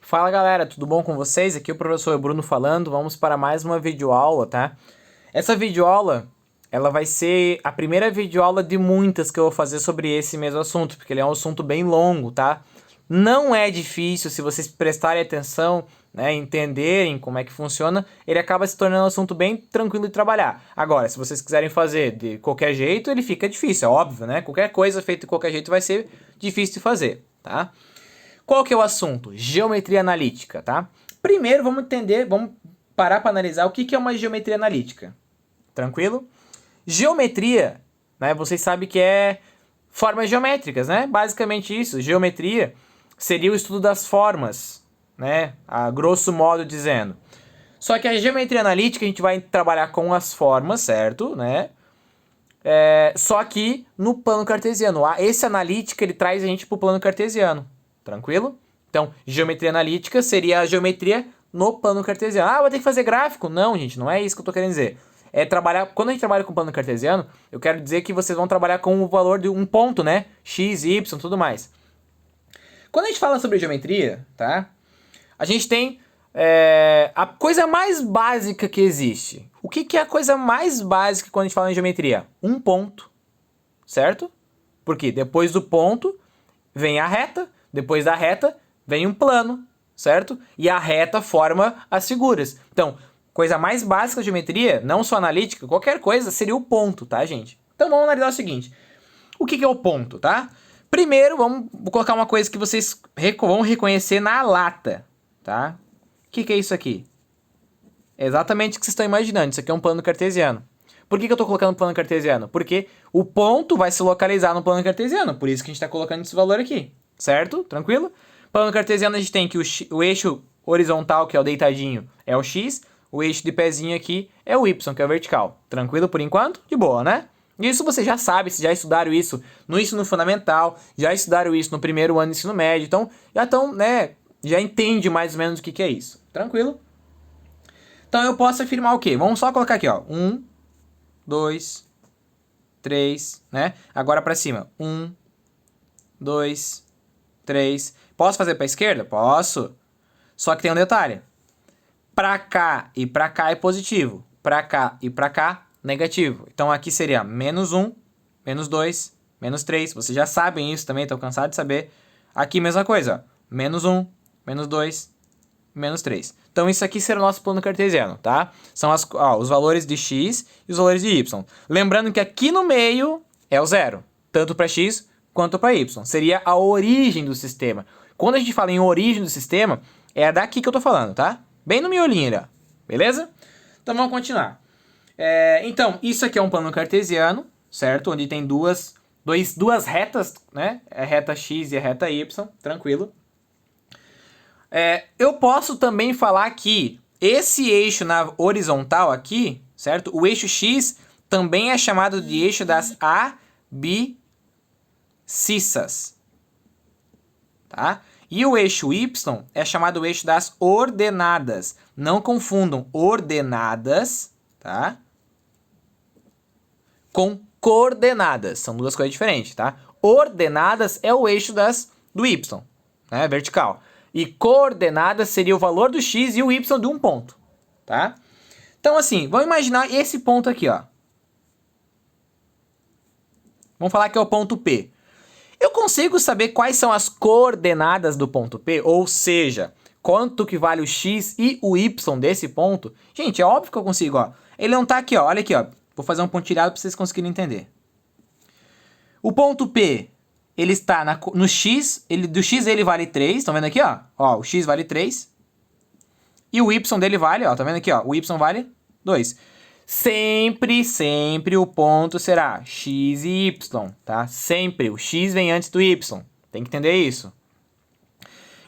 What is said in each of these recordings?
Fala galera, tudo bom com vocês? Aqui é o professor Bruno falando, vamos para mais uma videoaula, tá? Essa videoaula, ela vai ser a primeira videoaula de muitas que eu vou fazer sobre esse mesmo assunto, porque ele é um assunto bem longo, tá? Não é difícil, se vocês prestarem atenção, né, entenderem como é que funciona, ele acaba se tornando um assunto bem tranquilo de trabalhar. Agora, se vocês quiserem fazer de qualquer jeito, ele fica difícil, é óbvio, né? Qualquer coisa feita de qualquer jeito vai ser difícil de fazer, tá? Qual que é o assunto? Geometria analítica, tá? Primeiro vamos entender, vamos parar para analisar o que é uma geometria analítica. Tranquilo? Geometria, né? Vocês sabem que é formas geométricas, né? Basicamente isso. Geometria seria o estudo das formas, né? A grosso modo dizendo. Só que a geometria analítica a gente vai trabalhar com as formas, certo? Né? Só que no plano cartesiano. Esse analítica ele traz a gente para o plano cartesiano. Tranquilo? Então, geometria analítica seria a geometria no plano cartesiano. Ah, vou ter que fazer gráfico? Não, gente, não é isso que eu tô querendo dizer. É trabalhar, quando a gente trabalha com plano cartesiano, eu quero dizer que vocês vão trabalhar com o valor de um ponto, né? X, Y, tudo mais. Quando a gente fala sobre geometria, tá? A gente tem a coisa mais básica que existe. O que é a coisa mais básica quando a gente fala em geometria? Um ponto, certo? Porque depois do ponto vem a reta, depois da reta vem um plano, certo? E a reta forma as figuras. Então, coisa mais básica de geometria, não só analítica, qualquer coisa, seria o ponto, tá, gente? Então vamos analisar o seguinte. O que é o ponto, tá? Primeiro, vou colocar uma coisa que vocês vão reconhecer na lata, tá? O que é isso aqui? É exatamente o que vocês estão imaginando. Isso aqui é um plano cartesiano. Por que eu estou colocando plano cartesiano? Porque o ponto vai se localizar no plano cartesiano. Por isso que a gente está colocando esse valor aqui. Certo? Tranquilo? Plano cartesiano a gente tem que o eixo horizontal, que é o deitadinho, é o x. O eixo de pezinho aqui é o y, que é o vertical. Tranquilo por enquanto? De boa, né? Isso você já sabe, vocês já estudaram isso no ensino fundamental, já estudaram isso no primeiro ano do ensino médio. Então, já estão, né? Já entende mais ou menos o que é isso. Tranquilo? Então eu posso afirmar o quê? Vamos só colocar aqui, ó. 1, 2, 3, né? Agora para cima. 1, 2, 3. Posso fazer para a esquerda? Posso. Só que tem um detalhe. Para cá e para cá é positivo. Para cá e para cá, negativo. Então aqui seria menos 1, menos 2, menos 3. Vocês já sabem isso também, estão cansados de saber. Aqui mesma coisa. Ó. Menos 1, menos 2, menos 3. Então isso aqui será o nosso plano cartesiano, tá? São os valores de x e os valores de y. Lembrando que aqui no meio é o zero, tanto para x quanto para y. Seria a origem do sistema. Quando a gente fala em origem do sistema, é daqui que eu tô falando, tá? Bem no miolinho ali, ó. Beleza? Então vamos continuar. Então, isso aqui é um plano cartesiano, certo? Onde tem duas retas, né? A reta x e a reta y, tranquilo. Eu posso também falar que esse eixo na horizontal aqui, certo? O eixo x também é chamado de eixo das abscissas, tá? E o eixo y é chamado o eixo das ordenadas. Não confundam ordenadas, tá? Com coordenadas. São duas coisas diferentes, tá? Ordenadas é o eixo do y, né? Vertical. E coordenadas seria o valor do x e o y de um ponto, tá? Então, assim, vamos imaginar esse ponto aqui, ó. Vamos falar que é o ponto P. Eu consigo saber quais são as coordenadas do ponto P? Ou seja, quanto que vale o x e o y desse ponto? Gente, é óbvio que eu consigo, ó. Ele não tá aqui, ó. Olha aqui, ó. Vou fazer um pontilhado para vocês conseguirem entender. O ponto P, ele está no x, do x ele vale 3, estão vendo aqui, ó? Ó, o x vale 3. E o y dele vale, ó, tá vendo aqui, ó? O y vale 2. Sempre o ponto será x e y, tá? Sempre, o x vem antes do y. Tem que entender isso.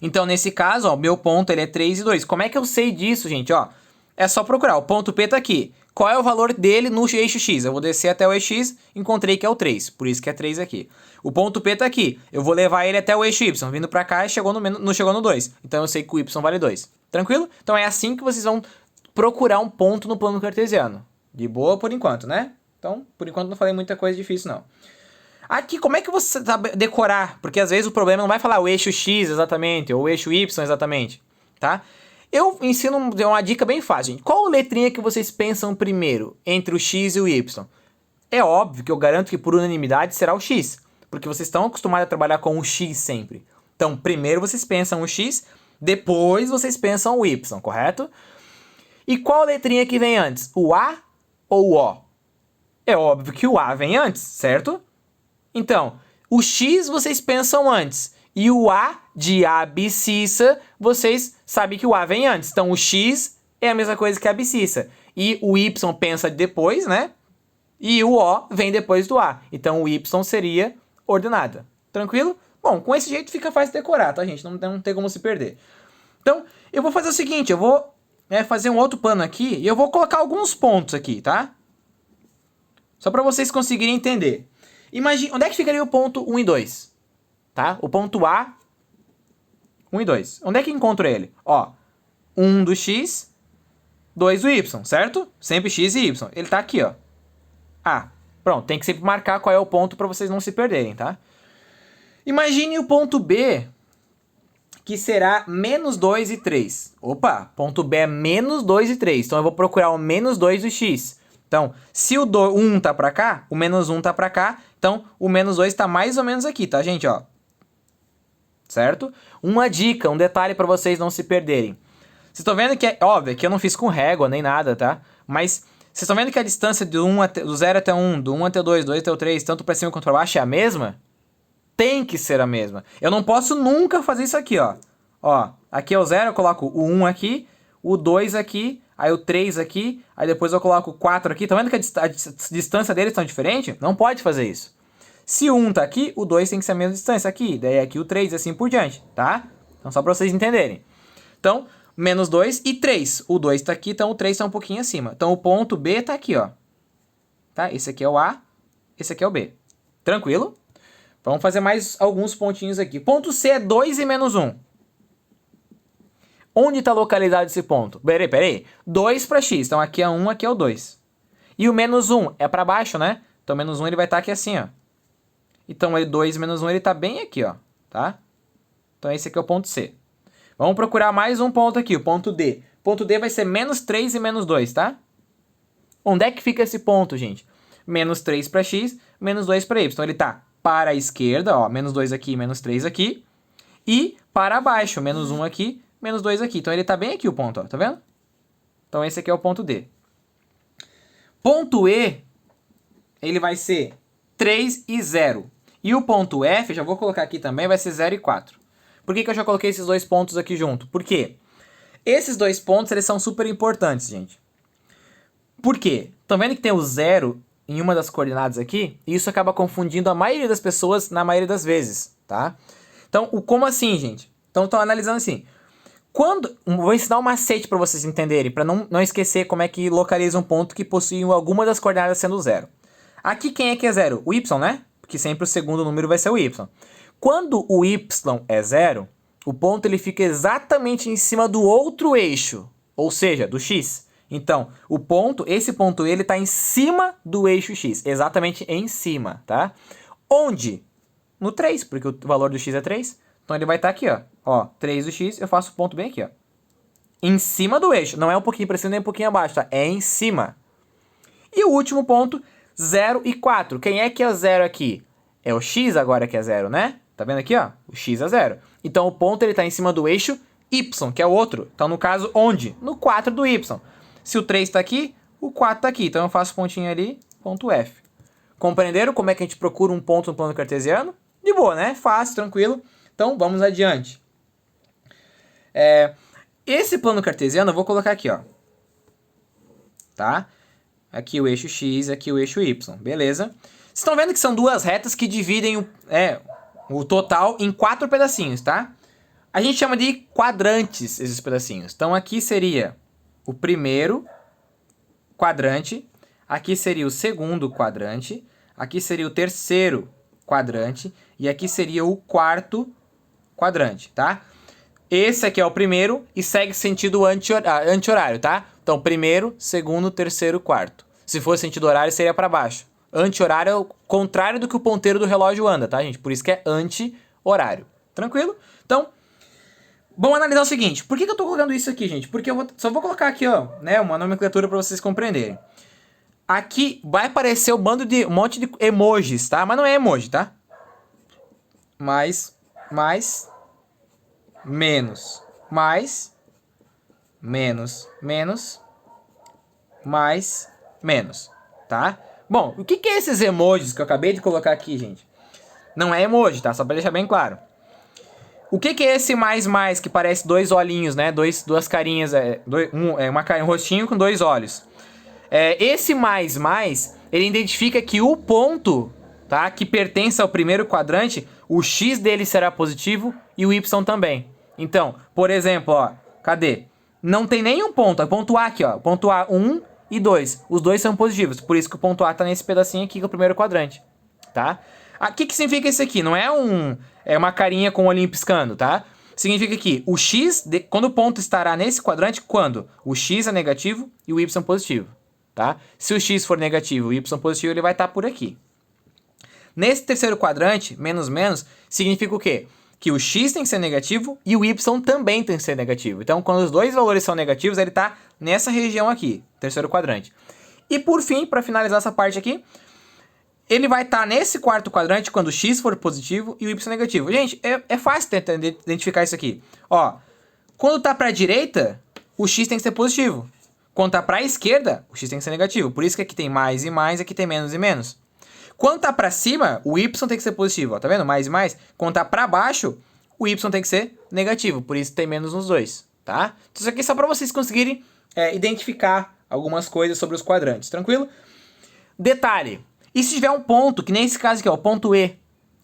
Então, nesse caso, ó, meu ponto ele é 3 e 2. Como é que eu sei disso, gente? Ó, é só procurar. O ponto P tá aqui. Qual é o valor dele no eixo x? Eu vou descer até o eixo x, encontrei que é o 3. Por isso que é 3 aqui. O ponto P tá aqui. Eu vou levar ele até o eixo y. Vindo pra cá e chegou no 2. Então, eu sei que o y vale 2. Tranquilo? Então, é assim que vocês vão procurar um ponto no plano cartesiano. De boa por enquanto, né? Então, por enquanto não falei muita coisa difícil, não. Aqui, como é que você sabe decorar? Porque às vezes o problema não vai falar o eixo X exatamente, ou o eixo Y exatamente, tá? Eu ensino uma dica bem fácil, gente. Qual letrinha que vocês pensam primeiro entre o X e o Y? É óbvio que eu garanto que por unanimidade será o X, porque vocês estão acostumados a trabalhar com o X sempre. Então, primeiro vocês pensam o X, depois vocês pensam o Y, correto? E qual letrinha que vem antes? O A ou o O? É óbvio que o A vem antes, certo? Então, o X vocês pensam antes. E o A de abscissa, vocês sabem que o A vem antes. Então, o X é a mesma coisa que a abscissa. E o Y pensa depois, né? E o O vem depois do A. Então, o Y seria ordenada. Tranquilo? Bom, com esse jeito fica fácil decorar, tá, gente? Não tem como se perder. Então, eu vou fazer o seguinte. Eu vou fazer um outro plano aqui. E eu vou colocar alguns pontos aqui, tá? Só para vocês conseguirem entender. Imagine, onde é que ficaria o ponto 1 e 2? Tá? O ponto A, 1 e 2. Onde é que encontro ele? Ó, 1 do X, 2 do Y, certo? Sempre X e Y. Ele tá aqui, ó. Ah, pronto. Tem que sempre marcar qual é o ponto para vocês não se perderem, tá? Imagine o ponto B, que será menos 2 e 3. Opa, ponto B é menos 2 e 3. Então eu vou procurar o menos 2 do X. Então, se o 1 tá pra cá, o menos 1 tá pra cá. Então, o menos 2 tá mais ou menos aqui, tá, gente? Ó. Certo? Uma dica, um detalhe pra vocês não se perderem. Vocês estão vendo que, óbvio, que eu não fiz com régua nem nada, tá? Mas, vocês estão vendo que a distância do 0 até 1, do 1 até o 2, do 2 até o 3, tanto pra cima quanto pra baixo é a mesma? Tem que ser a mesma. Eu não posso nunca fazer isso aqui, ó. Ó, aqui é o 0, eu coloco o 1 aqui, o 2 aqui, aí o 3 aqui, aí depois eu coloco o 4 aqui. Tá vendo que a distância deles estão diferente? Não pode fazer isso. Se o 1 tá aqui, o 2 tem que ser a mesma distância aqui. Daí aqui o 3 e assim por diante, tá? Então só pra vocês entenderem. Então, menos 2 e 3. O 2 tá aqui, então o 3 tá um pouquinho acima. Então o ponto B tá aqui, ó. Tá? Esse aqui é o A, esse aqui é o B. Tranquilo? Vamos fazer mais alguns pontinhos aqui. Ponto C é 2 e menos 1. Onde está localizado esse ponto? Peraí. 2 para x. Então aqui é 1, aqui é o 2. E o menos 1 é para baixo, né? Então menos 1 ele vai estar aqui assim, ó. Então ele 2 menos 1 ele está bem aqui, ó. Tá? Então esse aqui é o ponto C. Vamos procurar mais um ponto aqui, o ponto D. Ponto D vai ser menos 3 e menos 2, tá? Onde é que fica esse ponto, gente? Menos 3 para x, menos 2 para y. Então ele está para a esquerda, ó. Menos 2 aqui, menos 3 aqui. E para baixo, menos 1 aqui, menos 2 aqui. Então ele está bem aqui o ponto, ó. Tá vendo? Então esse aqui é o ponto D. Ponto E, ele vai ser 3 e 0. E o ponto F, já vou colocar aqui também, vai ser 0 e 4. Por que eu já coloquei esses dois pontos aqui junto? Por quê? Esses dois pontos, eles são super importantes, gente. Por quê? Estão vendo que tem o 0 em uma das coordenadas aqui? E isso acaba confundindo a maioria das pessoas na maioria das vezes, tá? Então, como assim, gente? Então, estão analisando assim. Vou ensinar um macete para vocês entenderem, para não esquecer como é que localiza um ponto que possui alguma das coordenadas sendo 0. Aqui quem é que é 0? O y, né? Porque sempre o segundo número vai ser o y. Quando o y é 0, o ponto ele fica exatamente em cima do outro eixo, ou seja, do x. Então, esse ponto ele está em cima do eixo x, exatamente em cima, tá? Onde? No 3, porque o valor do x é 3. Então ele vai estar aqui, ó. Ó, 3 do x, eu faço o ponto bem aqui, ó. Em cima do eixo. Não é um pouquinho para cima nem um pouquinho abaixo, tá? É em cima. E o último ponto, 0 e 4. Quem é que é 0 aqui? É o x agora que é 0, né? Tá vendo aqui, ó? O x é 0. Então o ponto ele tá em cima do eixo y, que é o outro. Então no caso, onde? No 4 do y. Se o 3 tá aqui, o 4 tá aqui. Então eu faço pontinho ali, ponto F. Compreenderam como é que a gente procura um ponto no plano cartesiano? De boa, né? Fácil, tranquilo. Então vamos adiante. Esse plano cartesiano eu vou colocar aqui, ó. Tá? Aqui o eixo x, aqui o eixo y. Beleza? Vocês estão vendo que são duas retas que dividem o total em 4 pedacinhos, tá? A gente chama de quadrantes esses pedacinhos. Então aqui seria o primeiro quadrante, aqui seria o segundo quadrante, aqui seria o terceiro quadrante e aqui seria o quarto quadrante, tá? Esse aqui é o primeiro e segue sentido anti-horário, tá? Então primeiro, segundo, terceiro, quarto. Se fosse sentido horário seria para baixo. Anti-horário é o contrário do que o ponteiro do relógio anda, tá, gente? Por isso que é anti-horário. Tranquilo? Então, vamos analisar o seguinte. Por que eu tô colocando isso aqui, gente? Porque só vou colocar aqui, ó, né, uma nomenclatura para vocês compreenderem. Aqui vai aparecer um monte de emojis, tá? Mas não é emoji, tá? Mais, menos, menos, mais, menos, tá? Bom, o que é esses emojis que eu acabei de colocar aqui, gente? Não é emoji, tá? Só pra deixar bem claro. O que é esse mais que parece dois olhinhos, né? Duas carinhas, um rostinho com dois olhos. Esse mais, ele identifica que o ponto, tá, que pertence ao primeiro quadrante, o x dele será positivo e o y também. Então, por exemplo, ó, cadê? Não tem nenhum ponto, é ponto A aqui, ó, ponto A 1 e 2, os dois são positivos, por isso que o ponto A tá nesse pedacinho aqui, que é o primeiro quadrante, tá? O que significa isso aqui? Não é uma carinha com o olhinho piscando, tá? Significa que o x, quando o ponto estará nesse quadrante, quando o x é negativo e o y positivo, tá? Se o x for negativo e o y positivo, ele vai estar por aqui. Nesse terceiro quadrante, menos, significa o quê? Que o x tem que ser negativo e o y também tem que ser negativo. Então, quando os dois valores são negativos, ele está nessa região aqui, terceiro quadrante. E por fim, para finalizar essa parte aqui, ele vai estar nesse quarto quadrante quando o x for positivo e o y negativo. Gente, é fácil tentar identificar isso aqui. Ó, quando tá para a direita, o x tem que ser positivo. Quando tá para a esquerda, o x tem que ser negativo. Por isso que aqui tem mais e mais, aqui tem menos e menos. Quando tá para cima, o y tem que ser positivo, ó, tá vendo? Mais e mais. Quando tá para baixo, o y tem que ser negativo. Por isso tem menos nos dois, tá? Então isso aqui é só para vocês conseguirem identificar algumas coisas sobre os quadrantes, tranquilo? Detalhe. E se tiver um ponto, que nem esse caso aqui, ó, o ponto E.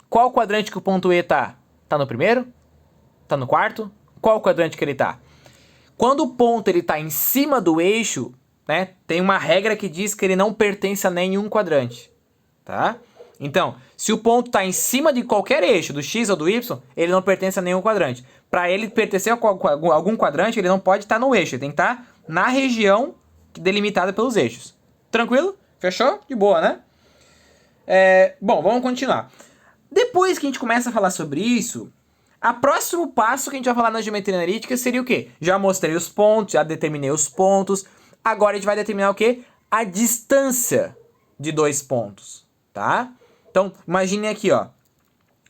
Qual quadrante que o ponto E tá? Tá no primeiro? Tá no quarto? Qual quadrante que ele tá? Quando o ponto ele tá em cima do eixo, né, tem uma regra que diz que ele não pertence a nenhum quadrante, tá? Então, se o ponto tá em cima de qualquer eixo, do x ou do y, ele não pertence a nenhum quadrante. Para ele pertencer a algum quadrante, ele não pode estar no eixo, ele tem que estar na região delimitada pelos eixos. Tranquilo? Fechou? De boa, né? Bom, vamos continuar. Depois que a gente começa a falar sobre isso, o próximo passo que a gente vai falar na geometria analítica seria o quê? Já mostrei os pontos, já determinei os pontos. Agora a gente vai determinar o quê? A distância de dois pontos, tá? Então, imagine aqui, ó.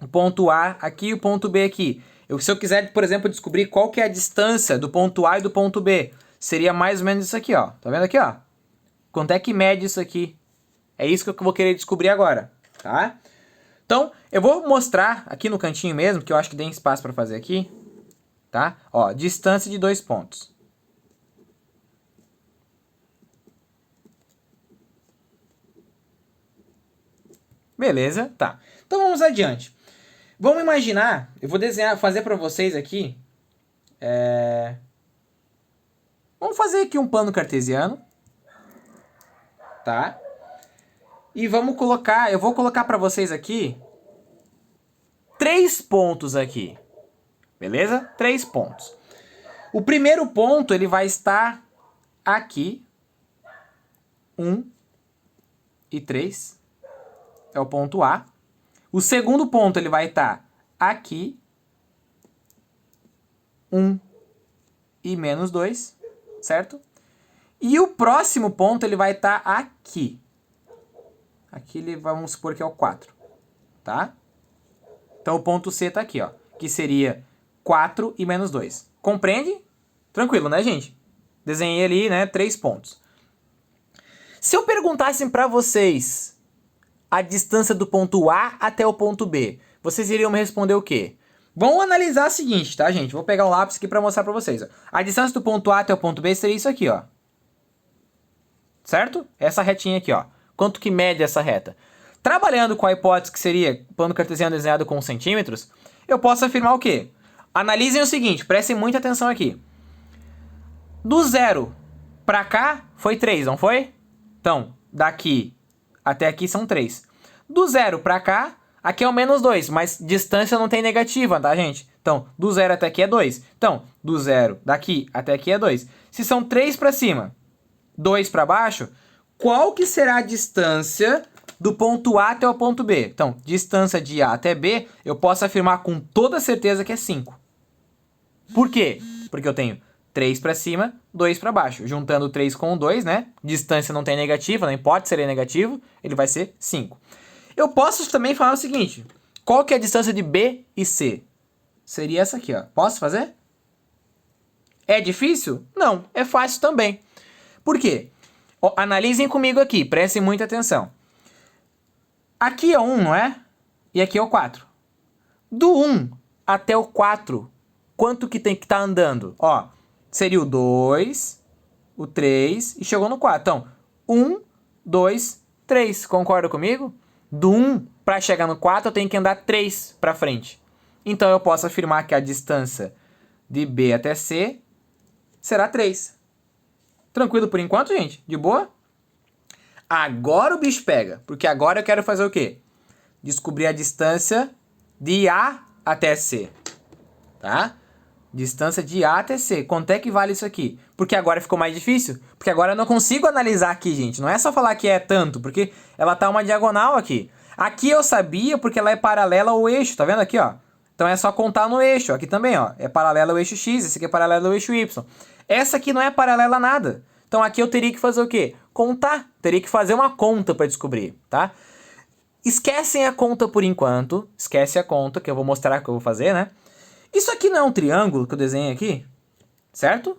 O ponto A aqui e o ponto B aqui. Se eu quiser, por exemplo, descobrir qual que é a distância do ponto A e do ponto B, seria mais ou menos isso aqui, ó. Tá vendo aqui, ó? Quanto é que mede isso aqui? É isso que eu vou querer descobrir agora, tá? Então, eu vou mostrar aqui no cantinho mesmo, que eu acho que tem espaço para fazer aqui, tá? Ó, distância de dois pontos. Beleza, tá. Então vamos adiante. Vamos imaginar, eu vou fazer para vocês aqui, vamos fazer aqui um plano cartesiano, tá? E eu vou colocar para vocês aqui 3 pontos aqui, beleza? 3 pontos. O primeiro ponto, ele vai estar aqui, 1 e 3, é o ponto A. O segundo ponto, ele vai estar aqui, 1 e menos 2, certo? E o próximo ponto, ele vai estar aqui. Aqui vamos supor que é o 4, tá? Então o ponto C tá aqui, ó, que seria 4 e menos 2. Compreende? Tranquilo, né, gente? Desenhei ali, né, 3 pontos. Se eu perguntasse para vocês a distância do ponto A até o ponto B, vocês iriam me responder o quê? Vamos analisar o seguinte, tá, gente? Vou pegar um lápis aqui para mostrar para vocês. Ó. A distância do ponto A até o ponto B seria isso aqui, ó. Certo? Essa retinha aqui, ó. Quanto que mede essa reta? Trabalhando com a hipótese que seria plano cartesiano desenhado com centímetros, eu posso afirmar o quê? Analisem o seguinte, prestem muita atenção aqui. Do 0 para cá foi 3, não foi? Então, daqui até aqui são 3. Do 0 para cá, aqui é o menos 2, mas distância não tem negativa, tá, gente? Então, do 0 até aqui é 2. Então, do 0 daqui até aqui é 2. Se são 3 para cima, 2 para baixo, qual que será a distância do ponto A até o ponto B. Então, distância de A até B, eu posso afirmar com toda certeza que é 5. Por quê? Porque eu tenho 3 para cima, 2 para baixo. Juntando 3 com o 2, né? Distância não tem negativa, não importa se ele é negativo, ele vai ser 5. Eu posso também falar o seguinte, qual que é a distância de B e C? Seria essa aqui, ó. Posso fazer? É difícil? Não, é fácil também. Por quê? Ó, analisem comigo aqui, prestem muita atenção. Aqui é 1, não é? E aqui é o 4. Do 1 até o 4, quanto que tem que estar andando? Ó, seria o 2, o 3 e chegou no 4. Então, 1, 2, 3. Concorda comigo? Do 1 para chegar no 4, eu tenho que andar 3 para frente. Então, eu posso afirmar que a distância de B até C será 3. Tranquilo por enquanto, gente? De boa? Agora o bicho pega, porque agora eu quero fazer o quê? Descobrir a distância de A até C, tá? Distância de A até C. Quanto é que vale isso aqui? Porque agora ficou mais difícil. Porque agora eu não consigo analisar aqui, gente. Não é só falar que é tanto, porque ela tá uma diagonal aqui. Aqui eu sabia porque ela é paralela ao eixo, tá vendo aqui, ó? Então é só contar no eixo. Aqui também, ó. É paralela ao eixo X, esse aqui é paralelo ao eixo Y. Essa aqui não é paralela a nada. Então aqui eu teria que fazer o quê? Contar. Teria que fazer uma conta para descobrir, tá? Esquecem a conta por enquanto. Esquece a conta, que eu vou mostrar o que eu vou fazer, né? Isso aqui não é um triângulo que eu desenhei aqui? Certo?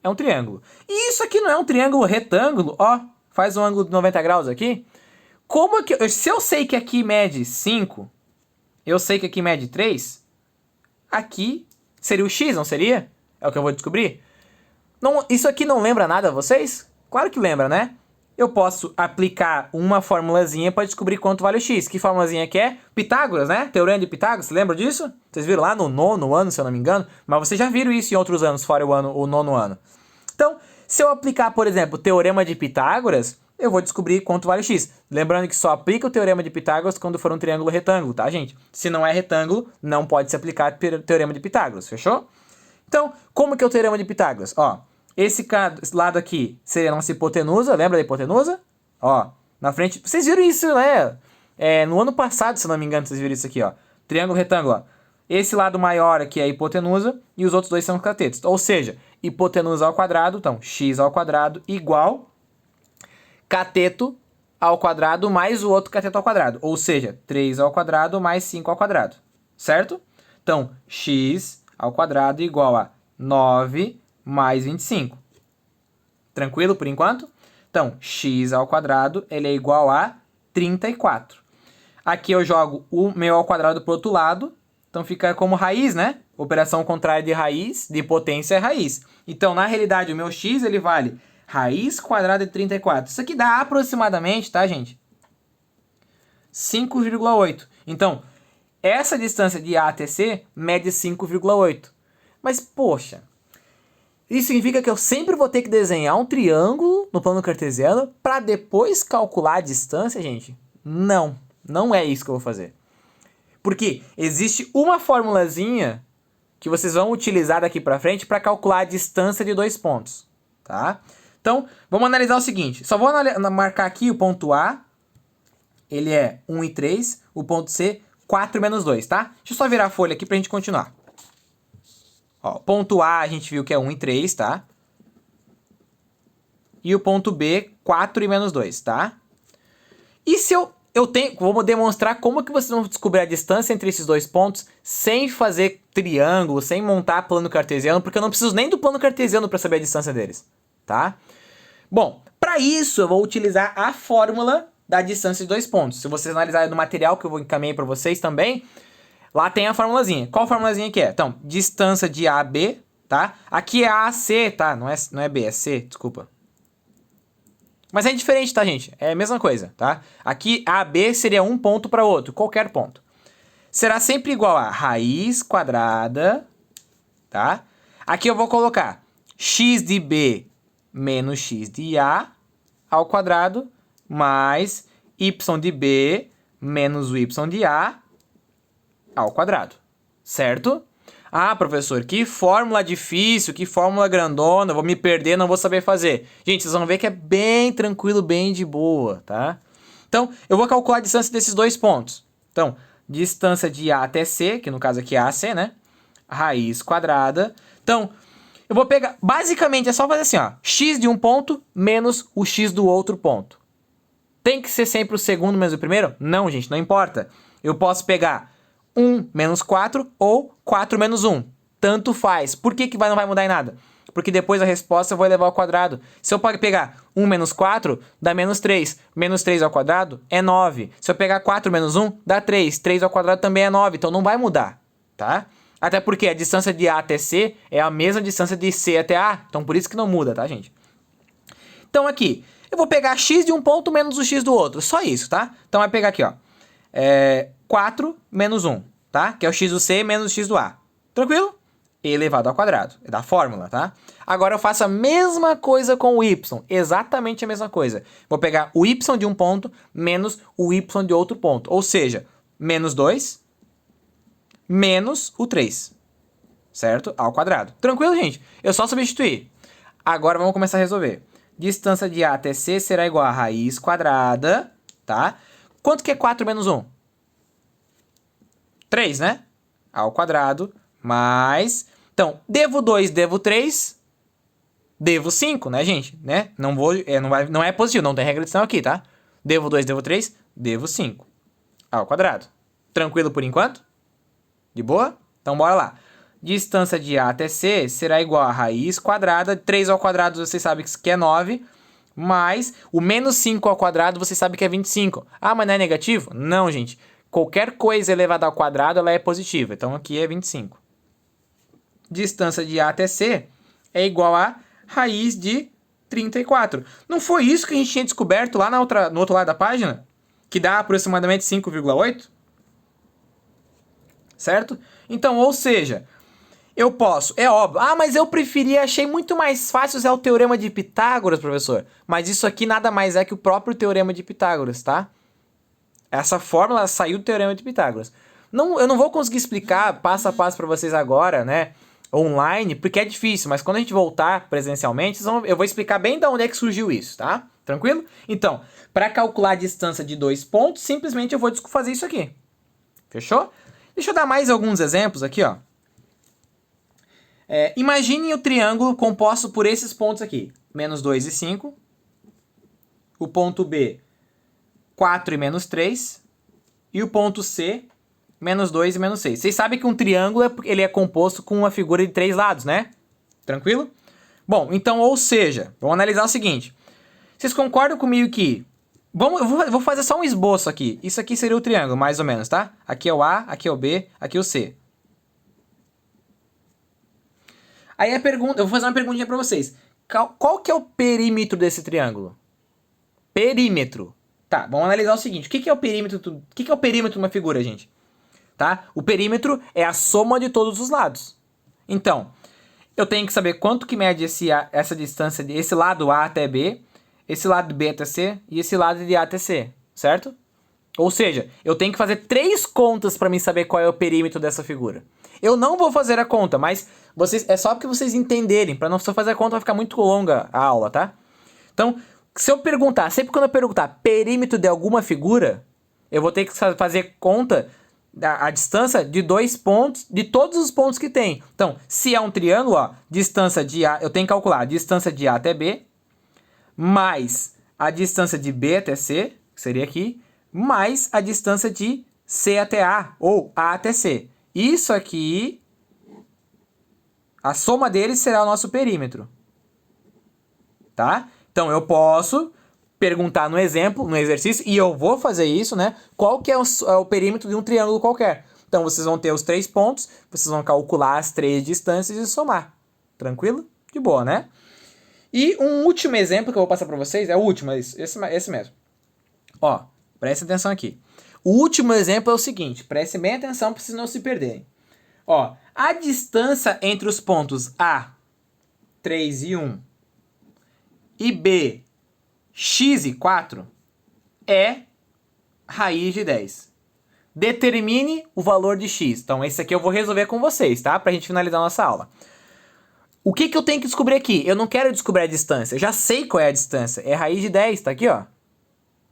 É um triângulo. E isso aqui não é um triângulo retângulo? Ó, faz um ângulo de 90 graus aqui. Como é que... Se eu sei que aqui mede 5, eu sei que aqui mede 3, aqui seria o x, não seria? É o que eu vou descobrir? Não, isso aqui não lembra nada a vocês? Claro que lembra, né? Eu posso aplicar uma formulazinha para descobrir quanto vale o x. Que formulazinha que é? Pitágoras, né? Teorema de Pitágoras, você lembra disso? Vocês viram lá no 9º ano, se eu não me engano? Mas vocês já viram isso em outros anos, fora o 9º ano. Então, se eu aplicar, por exemplo, o Teorema de Pitágoras, eu vou descobrir quanto vale o x. Lembrando que só aplica o Teorema de Pitágoras quando for um triângulo retângulo, tá, gente? Se não é retângulo, não pode se aplicar o Teorema de Pitágoras, fechou? Então, como que é o Teorema de Pitágoras? Ó, esse lado aqui seria a nossa hipotenusa, lembra da hipotenusa? Ó, na frente... Vocês viram isso, né? No ano passado, se não me engano, vocês viram isso aqui, ó. Triângulo retângulo, ó. Esse lado maior aqui é a hipotenusa e os outros dois são os catetos. Ou seja, hipotenusa ao quadrado, então, x ao quadrado igual cateto ao quadrado mais o outro cateto ao quadrado. Ou seja, 3 ao quadrado mais 5 ao quadrado. Certo? Então, x ao quadrado igual a 9 mais 25. Tranquilo por enquanto? Então, x ao quadrado ele é igual a 34. Aqui eu jogo o meu ao quadrado para o outro lado. Então fica como raiz, né? Operação contrária de raiz, de potência é raiz. Então, na realidade, o meu x ele vale raiz quadrada de 34. Isso aqui dá aproximadamente, tá, gente? 5,8. Então, essa distância de A até C mede 5,8. Mas, poxa, isso significa que eu sempre vou ter que desenhar um triângulo no plano cartesiano para depois calcular a distância, gente? Não, não é isso que eu vou fazer. Porque existe uma formulazinha que vocês vão utilizar daqui para frente para calcular a distância de dois pontos, tá? Então, vamos analisar o seguinte. Só vou marcar aqui o ponto A. Ele é 1 e 3. O ponto C, 4 menos 2, tá? Deixa eu só virar a folha aqui pra gente continuar. Ó, ponto A a gente viu que é 1 e 3, tá? E o ponto B, 4 e menos 2, tá? E se vou demonstrar como que vocês vão descobrir a distância entre esses dois pontos sem fazer triângulo, sem montar plano cartesiano, porque eu não preciso nem do plano cartesiano para saber a distância deles, tá? Bom, para isso eu vou utilizar a fórmula da distância de dois pontos. Se vocês analisarem no material que eu vou encaminhar para vocês também, lá tem a formulazinha. Qual formulazinha que é? Então, distância de A a B, tá? Aqui é AC, tá? Não é B, é C, desculpa. Mas é indiferente, tá, gente? É a mesma coisa, tá? Aqui AB seria um ponto para outro, qualquer ponto. Será sempre igual a raiz quadrada, tá? Aqui eu vou colocar x de B menos x de A ao quadrado mais y de B menos o y de A ao quadrado, certo? Ah, professor, que fórmula difícil, que fórmula grandona, vou me perder, não vou saber fazer. Gente, vocês vão ver que é bem tranquilo, bem de boa, tá? Então, eu vou calcular a distância desses dois pontos. Então, distância de A até C, que no caso aqui é AC, né? Raiz quadrada. Então, eu vou pegar... Basicamente, é só fazer assim, ó. X de um ponto menos o X do outro ponto. Tem que ser sempre o segundo menos o primeiro? Não, gente, não importa. Eu posso pegar 1 menos 4 ou 4 menos 1. Tanto faz. Por que não vai mudar em nada? Porque depois a resposta eu vou elevar ao quadrado. Se eu pegar 1 menos 4, dá menos 3. Menos 3 ao quadrado é 9. Se eu pegar 4 menos 1, dá 3. 3 ao quadrado também é 9. Então não vai mudar, tá? Até porque a distância de A até C é a mesma distância de C até A. Então por isso que não muda, tá, gente? Então aqui, eu vou pegar x de um ponto menos o x do outro. Só isso, tá? Então vai pegar aqui, ó. 4 menos 1, tá? Que é o x do C menos o x do A. Tranquilo? Elevado ao quadrado. É da fórmula, tá? Agora eu faço a mesma coisa com o y. Exatamente a mesma coisa. Vou pegar o y de um ponto menos o y de outro ponto. Ou seja, menos 2 menos o 3. Certo? Ao quadrado. Tranquilo, gente? Eu só substituir. Agora vamos começar a resolver. Distância de A até C será igual a raiz quadrada, tá? Quanto que é 4 menos 1? 3, né? Ao quadrado, mais... Então, devo 2, devo 3, devo 5, né, gente? Né? Não é positivo, não tem regra de adição aqui, tá? Devo 2, devo 3, devo 5. Ao quadrado. Tranquilo por enquanto? De boa? Então, bora lá. Distância de A até C será igual a raiz quadrada. 3 ao quadrado vocês sabem que é 9. Mais o menos 5 ao quadrado vocês sabem que é 25. Ah, mas não é negativo? Não, gente. Qualquer coisa elevada ao quadrado ela é positiva. Então aqui é 25. Distância de A até C é igual a raiz de 34. Não foi isso que a gente tinha descoberto lá no outro lado da página? Que dá aproximadamente 5,8? Certo? Então, ou seja... Eu posso, é óbvio. Ah, mas eu achei muito mais fácil usar o Teorema de Pitágoras, professor. Mas isso aqui nada mais é que o próprio Teorema de Pitágoras, tá? Essa fórmula saiu do Teorema de Pitágoras. Eu não vou conseguir explicar passo a passo para vocês agora, né? Online, porque é difícil. Mas quando a gente voltar presencialmente, eu vou explicar bem de onde é que surgiu isso, tá? Tranquilo? Então, para calcular a distância de dois pontos, simplesmente eu vou fazer isso aqui. Fechou? Deixa eu dar mais alguns exemplos aqui, ó. Imagine o triângulo composto por esses pontos aqui. Menos 2 e 5. O ponto B, 4 e menos 3. E o ponto C, menos 2 e menos 6. Vocês sabem que um triângulo ele é composto com uma figura de 3 lados, né? Tranquilo? Bom, então, ou seja, vamos analisar o seguinte. Vocês concordam comigo que... eu vou fazer só um esboço aqui. Isso aqui seria o triângulo, mais ou menos, tá? Aqui é o A, aqui é o B, aqui é o C. Aí a pergunta, eu vou fazer uma perguntinha pra vocês. Qual que é o perímetro desse triângulo? Perímetro. Tá, vamos analisar o seguinte. O que é o perímetro? O que é o perímetro de uma figura, gente? Tá? O perímetro é a soma de todos os lados. Então, eu tenho que saber quanto que mede essa distância desse lado A até B, esse lado B até C e esse lado de A até C, certo? Ou seja, eu tenho que fazer 3 contas para mim saber qual é o perímetro dessa figura. Eu não vou fazer a conta, mas é só porque vocês entenderem. Para não só fazer a conta vai ficar muito longa a aula, tá? Então, sempre quando eu perguntar perímetro de alguma figura, eu vou ter que fazer conta a distância de 2 pontos, de todos os pontos que tem. Então, se é um triângulo, ó, distância de A, eu tenho que calcular a distância de A até B, mais a distância de B até C, que seria aqui, mais a distância de C até A, ou A até C. Isso aqui, a soma deles será o nosso perímetro. Tá? Então, eu posso perguntar no exemplo, no exercício, e eu vou fazer isso, né? Qual que é o perímetro de um triângulo qualquer. Então, vocês vão ter os 3 pontos, vocês vão calcular as 3 distâncias e somar. Tranquilo? De boa, né? E um último exemplo que eu vou passar para vocês, é o último, esse mesmo. Ó, presta atenção aqui. O último exemplo é o seguinte, prestem bem atenção para vocês não se perderem. Ó, a distância entre os pontos A, 3 e 1, e B, x e 4, é raiz de 10. Determine o valor de x. Então, esse aqui eu vou resolver com vocês, tá? Pra gente finalizar a nossa aula. O que eu tenho que descobrir aqui? Eu não quero descobrir a distância. Eu já sei qual é a distância. É raiz de 10, tá aqui, ó.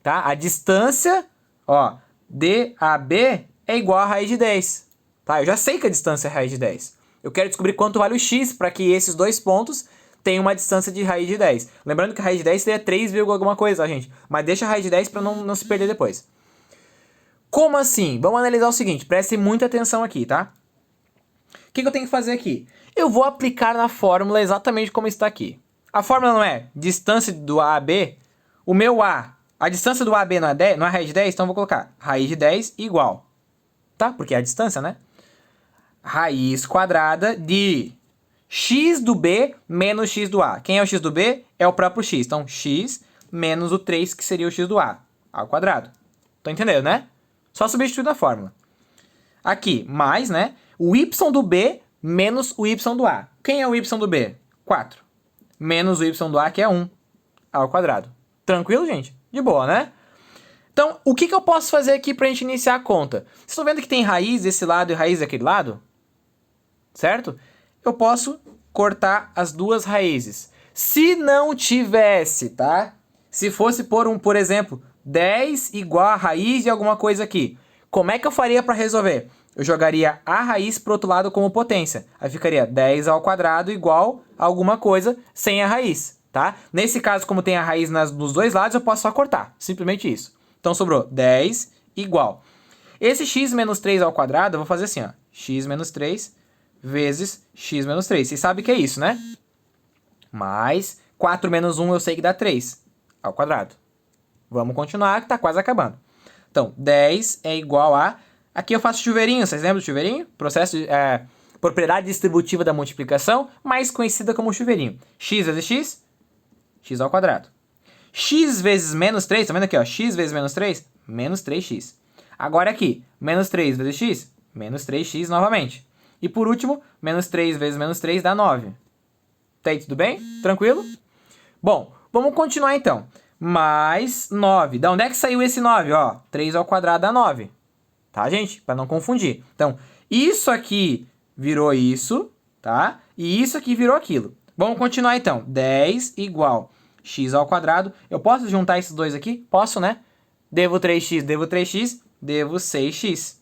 tá? A distância, ó, DAB é igual a raiz de 10, tá? Eu já sei que a distância é raiz de 10. Eu quero descobrir quanto vale o x para que esses dois pontos tenham uma distância de raiz de 10. Lembrando que a raiz de 10 seria 3, alguma coisa, tá, gente? Mas deixa a raiz de 10 para não se perder depois. Como assim? Vamos analisar o seguinte, prestem muita atenção aqui, tá? O que eu tenho que fazer aqui? Eu vou aplicar na fórmula exatamente como está aqui. A fórmula não é distância do A a B, o meu a distância do A a B não é, 10, não é raiz de 10, então eu vou colocar raiz de 10 igual, tá? Porque é a distância, né? Raiz quadrada de x do B menos x do A. Quem é o x do B? É o próprio x. Então, x menos o 3, que seria o x do A ao quadrado. Tô entendendo, né? Só substituir na fórmula. Aqui, mais, né? O y do B menos o y do A. Quem é o y do B? 4. Menos o y do A, que é 1 ao quadrado. Tranquilo, gente? De boa, né? Então, o que eu posso fazer aqui para a gente iniciar a conta? Vocês estão vendo que tem raiz desse lado e raiz daquele lado? Certo? Eu posso cortar as duas raízes. Se não tivesse, tá? Se fosse por exemplo, 10 igual a raiz de alguma coisa aqui. Como é que eu faria para resolver? Eu jogaria a raiz para o outro lado como potência. Aí ficaria 10 ao quadrado igual a alguma coisa sem a raiz, tá? Nesse caso, como tem a raiz nos dois lados, eu posso só cortar. Simplesmente isso. Então, sobrou 10 igual. Esse x menos 3 ao quadrado, eu vou fazer assim, ó. X menos 3 vezes x menos 3. Vocês sabem que é isso, né? Mais 4 menos 1 eu sei que dá 3 ao quadrado. Vamos continuar, que está quase acabando. Então, 10 é igual a... Aqui eu faço chuveirinho, vocês lembram do chuveirinho? Processo de... propriedade distributiva da multiplicação, mais conhecida como chuveirinho. X vezes x, x ao quadrado. X vezes menos 3, tá vendo aqui, ó? X vezes menos 3, menos 3x. Agora aqui, menos 3 vezes x, menos 3x novamente. E por último, menos 3 vezes menos 3 dá 9. Tá aí, tudo bem? Tranquilo? Bom, vamos continuar então. Mais 9. Da onde é que saiu esse 9? Ó, 3 ao quadrado dá 9. Tá, gente? Para não confundir. Então, isso aqui virou isso, tá? E isso aqui virou aquilo. Vamos continuar então. 10 igual x ao quadrado. Eu posso juntar esses dois aqui? Posso, né? Devo 3x, devo 3x, devo 6x.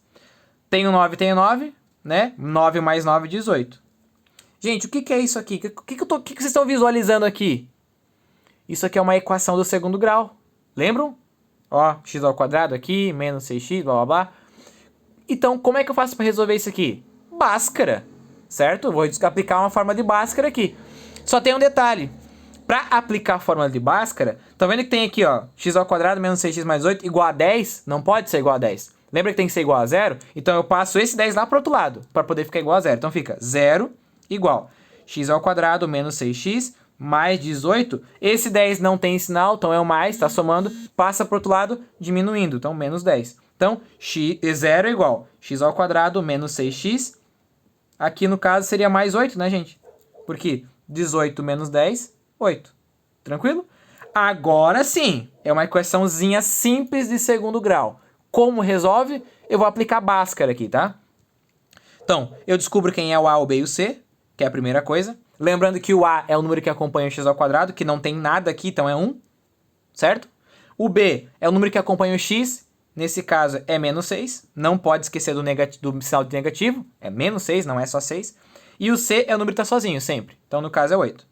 Tenho 9, né? 9 mais 9, 18. Gente, o que é isso aqui? O que vocês estão visualizando aqui? Isso aqui é uma equação do segundo grau. Lembram? Ó, x ao quadrado aqui, menos 6x, blá blá blá. Então, como é que eu faço para resolver isso aqui? Bhaskara, certo? Eu vou aplicar uma fórmula de Bhaskara aqui. Só tem um detalhe. Para aplicar a fórmula de Bhaskara, tá vendo que tem aqui, ó, x ao quadrado menos 6x mais 8 igual a 10? Não pode ser igual a 10. Lembra que tem que ser igual a 0? Então eu passo esse 10 lá para o outro lado, para poder ficar igual a 0. Então fica 0 igual x ao quadrado menos 6x mais 18. Esse 10 não tem sinal, então é o mais, tá somando. Passa para o outro lado, diminuindo, então menos 10. Então, 0 é igual x ao quadrado menos 6x. Aqui no caso seria mais 8, né, gente? Porque 18 menos 10, 8. Tranquilo? Agora sim, é uma equaçãozinha simples de segundo grau. Como resolve? Eu vou aplicar Bhaskara aqui, tá? Então, eu descubro quem é o A, o B e o C, que é a primeira coisa. Lembrando que o A é o número que acompanha o x ao quadrado, que não tem nada aqui, então é 1, certo? O B é o número que acompanha o x, nesse caso é menos 6. Não pode esquecer do sinal de negativo, é menos 6, não é só 6. E o C é o número que está sozinho, sempre. Então, no caso, é 8.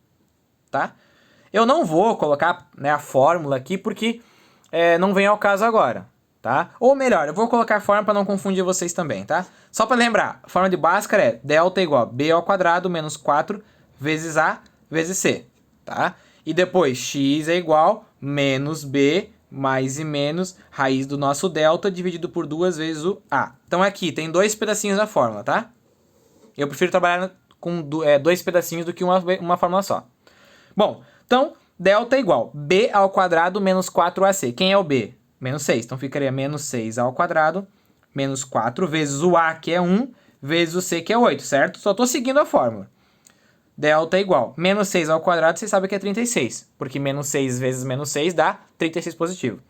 Tá? Eu não vou colocar, né, a fórmula aqui, porque não vem ao caso agora. Tá? Ou melhor, eu vou colocar a fórmula para não confundir vocês também, tá? Só para lembrar, a fórmula de Bhaskara é delta igual a b ao quadrado menos 4 vezes a vezes c, tá? E depois x é igual menos b mais e menos raiz do nosso delta dividido por 2 vezes o a. Então aqui tem dois pedacinhos da fórmula, tá? Eu prefiro trabalhar com dois pedacinhos do que uma fórmula só. Bom, então delta é igual b ao quadrado menos 4ac. Quem é o b? Menos 6. Então ficaria menos 6 ao quadrado menos 4 vezes o a, que é 1, vezes o c, que é 8, certo? Só estou seguindo a fórmula. Delta é igual menos 6 ao quadrado, vocês sabem que é 36. Porque menos 6 vezes menos 6 dá 36 positivo.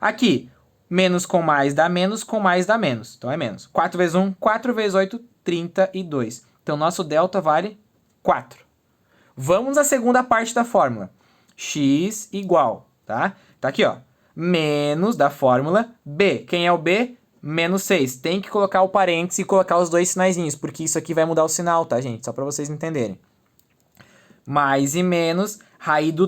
Aqui, menos com mais dá menos, com mais dá menos. Então é menos. 4 vezes 1, 4 vezes 8, 32. Então nosso delta vale 4. Vamos à segunda parte da fórmula. X igual, tá? Tá aqui, ó. menos da fórmula b. Quem é o b? Menos 6. Tem que colocar o parênteses e colocar os dois sinaizinhos, porque isso aqui vai mudar o sinal, tá, gente? Só para vocês entenderem. Mais e menos, raiz do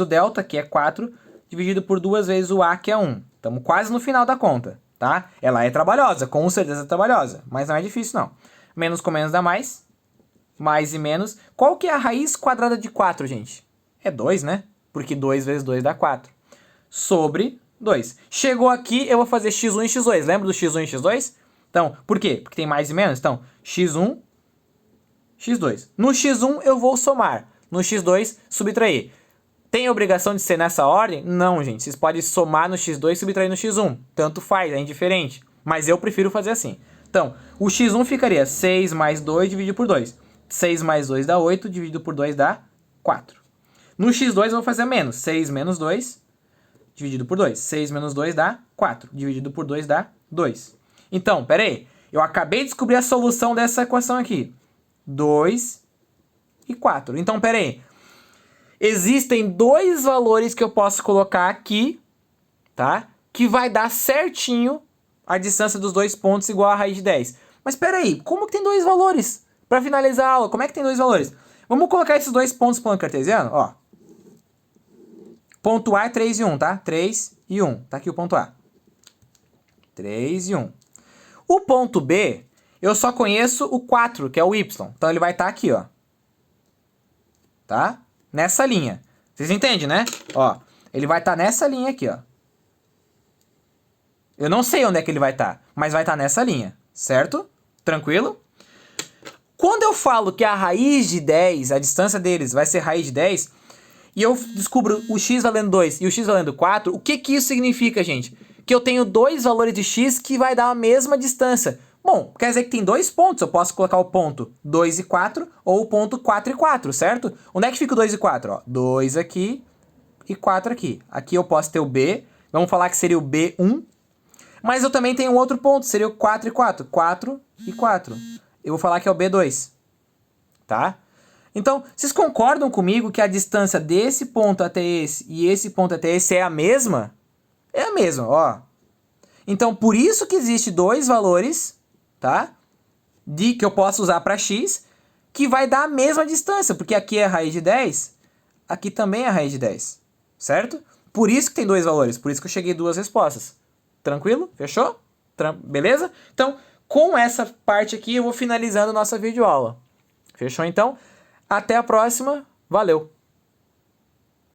delta, que é 4, dividido por 2 vezes o a, que é 1. Estamos quase no final da conta, tá? Ela é trabalhosa, com certeza é trabalhosa, mas não é difícil, não. Menos com menos dá mais e menos. Qual que é a raiz quadrada de 4, gente? É 2, né? Porque 2 vezes 2 dá 4. Sobre 2. Chegou aqui, eu vou fazer x1 e x2. Lembra do x1 e x2? Então, por quê? Porque tem mais e menos. Então, x1, x2. No x1 eu vou somar. No x2, subtrair. Tem obrigação de ser nessa ordem? Não, gente. Vocês podem somar no x2 e subtrair no x1. Tanto faz, é indiferente. Mas eu prefiro fazer assim. Então, o x1 ficaria 6 mais 2 dividido por 2. 6 mais 2 dá 8, dividido por 2 dá 4. No x2 eu vou fazer menos. 6 menos 2, dividido por 2. 6 menos 2 dá 4. Dividido por 2 dá 2. Então, pera aí. Eu acabei de descobrir a solução dessa equação aqui. 2 e 4. Então, pera aí. Existem dois valores que eu posso colocar aqui, tá? Que vai dar certinho a distância dos dois pontos igual a raiz de 10. Mas pera aí, como que tem dois valores? Para finalizar a aula, como é que tem dois valores? Vamos colocar esses dois pontos no plano cartesiano, ó. Ponto A é 3 e 1, tá? 3 e 1. Tá aqui o ponto A. 3 e 1. O ponto B, eu só conheço o 4, que é o Y. Então ele vai estar aqui, ó. Tá? Nessa linha. Vocês entendem, né? Ó, ele vai estar nessa linha aqui, ó. Eu não sei onde é que ele vai estar, mas vai estar nessa linha, certo? Tranquilo? Quando eu falo que a raiz de 10, a distância deles vai ser raiz de 10, e eu descubro o x valendo 2 e o x valendo 4, o que que isso significa, gente? Que eu tenho dois valores de x que vai dar a mesma distância. Bom, quer dizer que tem dois pontos. Eu posso colocar o ponto 2 e 4 ou o ponto 4 e 4, certo? Onde é que fica o 2 e 4? Ó, 2 aqui e 4 aqui. Aqui eu posso ter o B. Vamos falar que seria o B1. Mas eu também tenho um outro ponto. Seria o 4 e 4. 4 e 4. Eu vou falar que é o B2. Tá? Então, vocês concordam comigo que a distância desse ponto até esse e esse ponto até esse é a mesma? É a mesma, ó. Então, por isso que existe dois valores, tá? Que eu posso usar para x, que vai dar a mesma distância, porque aqui é a raiz de 10, aqui também é a raiz de 10, certo? Por isso que tem dois valores, por isso que eu cheguei a duas respostas. Tranquilo? Fechou? Beleza? Então, com essa parte aqui, eu vou finalizando a nossa videoaula. Fechou, então? Até a próxima. Valeu!